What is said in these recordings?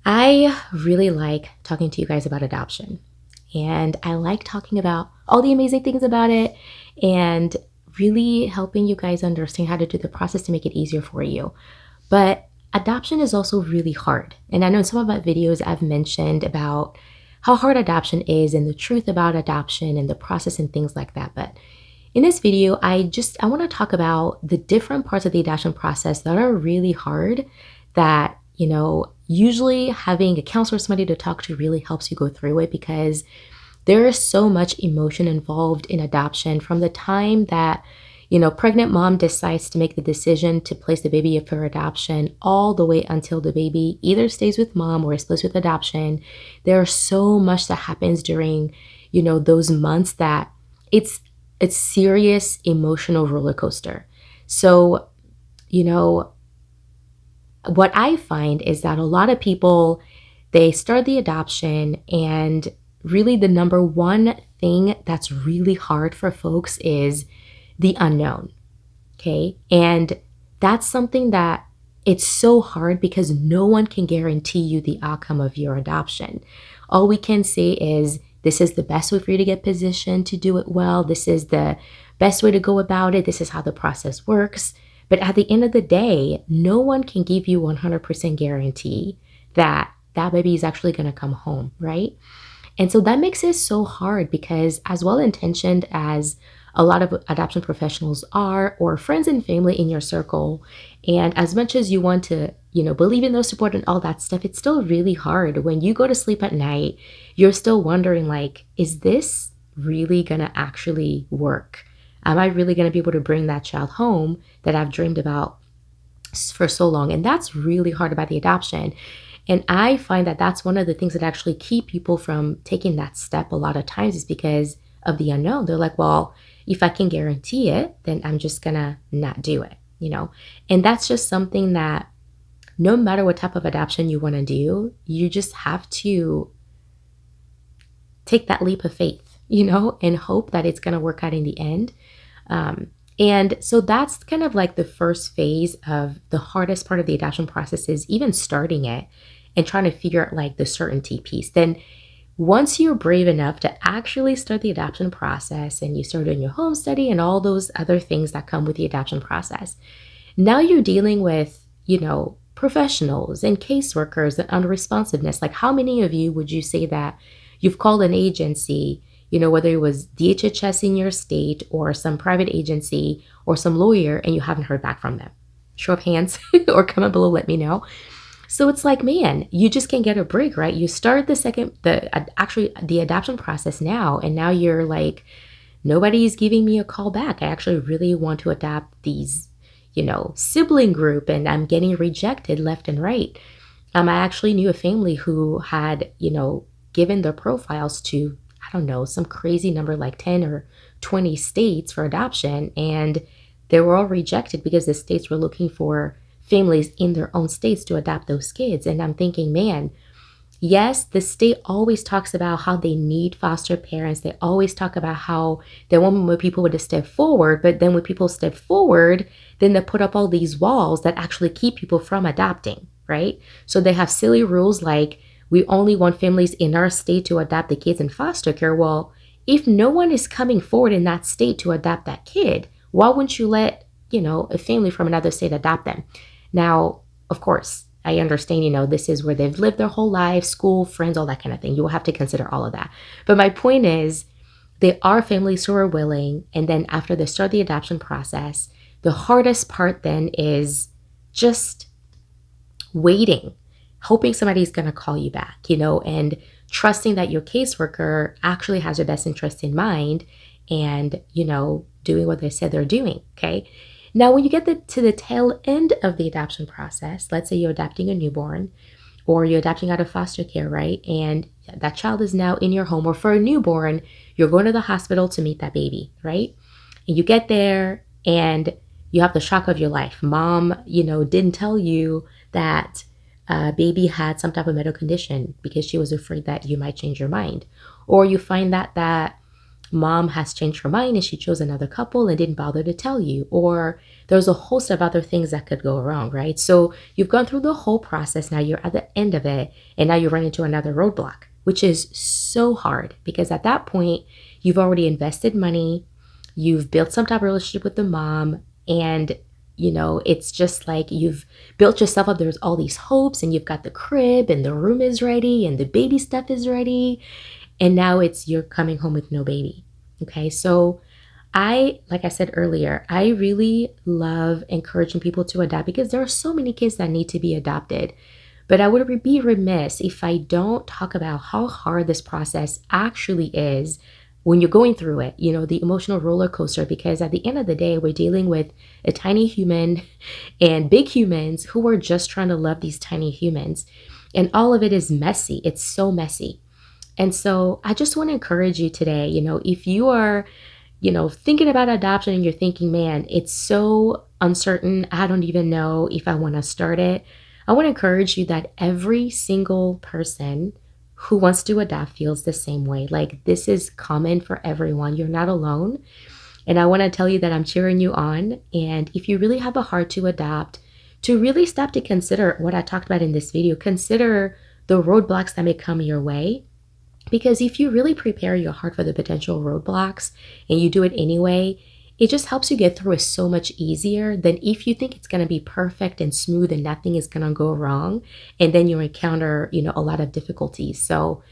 I really like talking to you guys about adoption, and I like talking about all the amazing things about it and really helping you guys understand how to do the process to make it easier for you. But adoption is also really hard. And I know in some of my videos I've mentioned about how hard adoption is and the truth about adoption and the process and things like that. But in this video, I want to talk about the different parts of the adoption process that are really hard that, usually having a counselor or somebody to talk to really helps you go through it because there is so much emotion involved in adoption from the time that, pregnant mom decides to make the decision to place the baby up for adoption all the way until the baby either stays with mom or is placed with adoption. There's so much that happens during, those months that it's serious emotional roller coaster. So, you know, what I find is that a lot of people, they start the adoption, and really the number one thing that's really hard for folks is the unknown. Okay. And that's something that it's so hard because no one can guarantee you the outcome of your adoption. All we can say is this is the best way for you to get positioned to do it well. This is the best way to go about it. This is how the process works. But at the end of the day, no one can give you 100% guarantee that that baby is actually going to come home, right? And so that makes it so hard because, as well intentioned as a lot of adoption professionals are, or friends and family in your circle, and as much as you want to, believe in those support and all that stuff, it's still really hard when you go to sleep at night. You're still wondering, like, is this really going to actually work? Am I really going to be able to bring that child home that I've dreamed about for so long? And that's really hard about the adoption. And I find that that's one of the things that actually keep people from taking that step a lot of times is because of the unknown. They're like, well, if I can guarantee it, then I'm just gonna not do it. And that's just something that no matter what type of adoption you want to do, you just have to take that leap of faith, and hope that it's going to work out in the end. And so that's kind of like the first phase of the hardest part of the adoption process is even starting it and trying to figure out like the certainty piece. Then once you're brave enough to actually start the adoption process and you start doing your home study and all those other things that come with the adoption process, now you're dealing with, professionals and caseworkers and unresponsiveness. Like how many of you would you say that you've called an agency, whether it was DHHS in your state or some private agency or some lawyer and you haven't heard back from them? Show of hands or comment below, let me know. So it's like, man, you just can't get a break, right? You start the adoption process now, and now you're like, nobody's giving me a call back. I actually really want to adopt these, sibling group, and I'm getting rejected left and right. I actually knew a family who had, given their profiles to, I don't know, some crazy number like 10 or 20 states for adoption, and they were all rejected because the states were looking for families in their own states to adopt those kids. And I'm thinking, man, yes, the state always talks about how they need foster parents. They always talk about how they want more people to step forward. But then when people step forward, then they put up all these walls that actually keep people from adopting, right? So they have silly rules like we only want families in our state to adopt the kids in foster care. Well, if no one is coming forward in that state to adopt that kid, why wouldn't you let, a family from another state adopt them? Now, of course, I understand, this is where they've lived their whole life, school, friends, all that kind of thing. You will have to consider all of that. But my point is, there are families who are willing. And then after they start the adoption process, the hardest part then is just waiting, hoping somebody's going to call you back, and trusting that your caseworker actually has your best interest in mind and, doing what they said they're doing. Okay. Now, when you get to the tail end of the adoption process, let's say you're adopting a newborn or you're adopting out of foster care, right? And that child is now in your home, or for a newborn, you're going to the hospital to meet that baby, right? And you get there and you have the shock of your life. Mom, didn't tell you that baby had some type of medical condition because she was afraid that you might change your mind. Or you find that mom has changed her mind and she chose another couple and didn't bother to tell you, or there's a host of other things that could go wrong, right? So you've gone through the whole process. Now you're at the end of it, and now you run into another roadblock, which is so hard because at that point, you've already invested money, you've built some type of relationship with the mom, and it's just like you've built yourself up. There's all these hopes, and you've got the crib, and the room is ready, and the baby stuff is ready. And now you're coming home with no baby. Okay. So like I said earlier, I really love encouraging people to adopt because there are so many kids that need to be adopted. But I would be remiss if I don't talk about how hard this process actually is when you're going through it, the emotional roller coaster, because at the end of the day, we're dealing with a tiny human and big humans who are just trying to love these tiny humans. And all of it is messy. It's so messy. And so I just want to encourage you today, if you are, thinking about adoption and you're thinking, man, it's so uncertain. I don't even know if I want to start it. I want to encourage you that every single person who wants to adopt feels the same way. Like, this is common for everyone. You're not alone. And I want to tell you that I'm cheering you on. And if you really have a heart to adopt, to really stop to consider what I talked about in this video, consider the roadblocks that may come your way. Because if you really prepare your heart for the potential roadblocks and you do it anyway, it just helps you get through it so much easier than if you think it's going to be perfect and smooth and nothing is going to go wrong. And then you encounter, a lot of difficulties. So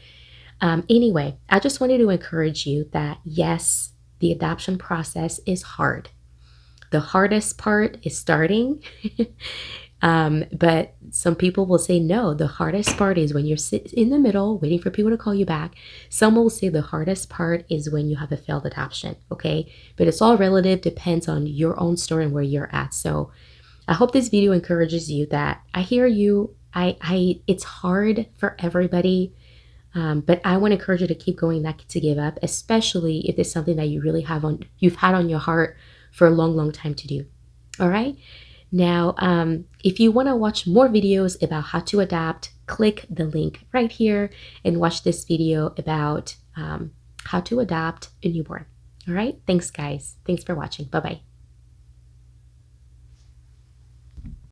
anyway, I just wanted to encourage you that yes, the adoption process is hard. The hardest part is starting. But some people will say, no, the hardest part is when you're sitting in the middle waiting for people to call you back. Some will say the hardest part is when you have a failed adoption. Okay. But it's all relative, depends on your own story and where you're at. So I hope this video encourages you that I hear you. It's hard for everybody. But I want to encourage you to keep going, not to give up, especially if it's something that you've had on your heart for a long, long time to do. All right. Now, if you want to watch more videos about how to adopt, click the link right here and watch this video about how to adopt a newborn. All right. Thanks, guys. Thanks for watching. Bye-bye.